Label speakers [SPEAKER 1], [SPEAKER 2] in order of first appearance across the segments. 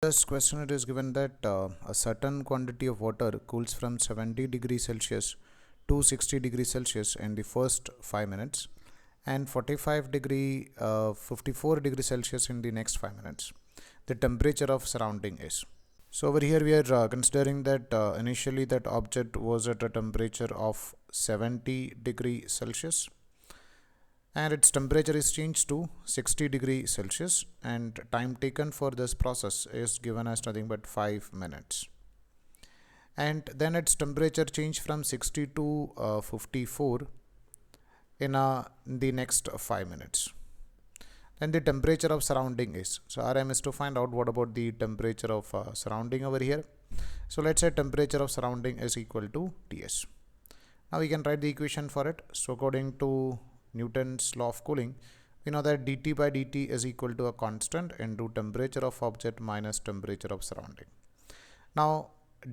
[SPEAKER 1] this question it is given that a certain quantity of water cools from 70 degrees Celsius to 60 degrees Celsius in the first 5 minutes and 54 degrees Celsius in the next 5 minutes. The temperature of surrounding is. So over here we are considering that initially that object was at a temperature of 70 degrees Celsius and its temperature is changed to 60 degrees Celsius and time taken for this process is given as nothing but 5 minutes. And then its temperature changed from 60 to 54 in the next 5 minutes. Then the temperature of surrounding is. So our aim is to find out what about the temperature of surrounding over here. So let's say temperature of surrounding is equal to Ts. Now we can write the equation for it. So according to Newton's law of cooling, we know that dT by dt is equal to a constant into temperature of object minus temperature of surrounding. Now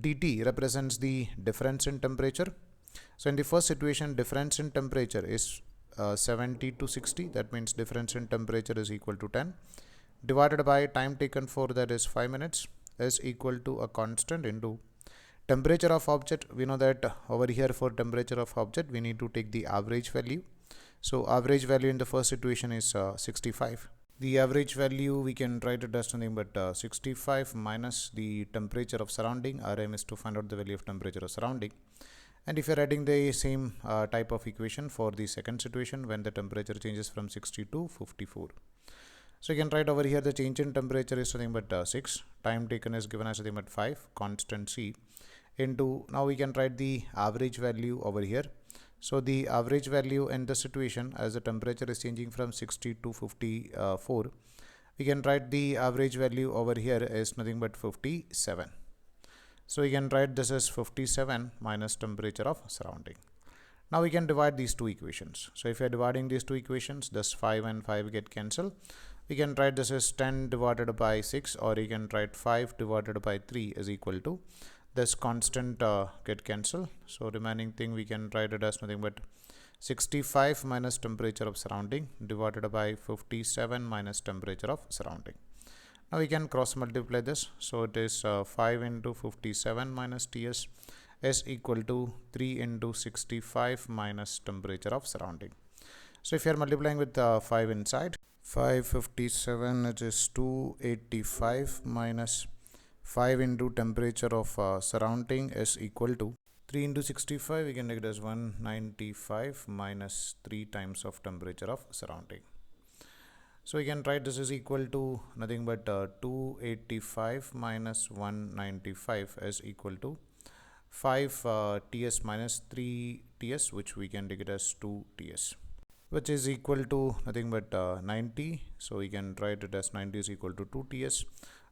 [SPEAKER 1] dt represents the difference in temperature. So in the first situation, difference in temperature is 70 to 60. That means difference in temperature is equal to 10 divided by time taken for that is 5 minutes is equal to a constant into temperature of object. We know that over here for temperature of object we need to take the average value. So average value in the first situation is 65. The average value we can write it as nothing but 65 minus the temperature of surrounding. Our aim is to find out the value of temperature of surrounding. And if you're writing the same type of equation for the second situation when the temperature changes from 60 to 54. So you can write over here the change in temperature is nothing but 6. Time taken is given as nothing but 5. Constant C into, now we can write the average value over here. So the average value in this situation as the temperature is changing from 60 to 54, we can write the average value over here is nothing but 57. So we can write this as 57 minus temperature of surrounding. Now we can divide these two equations. So if you are dividing these two equations, this 5 and 5 get cancelled. We can write this as 10 divided by 6, or you can write 5 divided by 3 is equal to this constant get cancelled. So remaining thing we can write it as nothing but 65 minus temperature of surrounding divided by 57 minus temperature of surrounding. Now we can cross multiply this. So it is 5 into 57 minus Ts is equal to 3 into 65 minus temperature of surrounding. So if you are multiplying with 5 inside, 557 it is 285 minus 5 into temperature of surrounding is equal to 3 into 65, we can take it as 195 minus 3 times of temperature of surrounding. So we can write this is equal to nothing but 285 minus 195 is equal to 5 Ts minus 3 Ts, which we can take it as 2 Ts, which is equal to nothing but 90. So we can write it as 90 is equal to 2 Ts,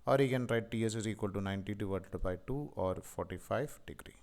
[SPEAKER 1] or you can write Ts is equal to 90 divided by 2 or 45 degree.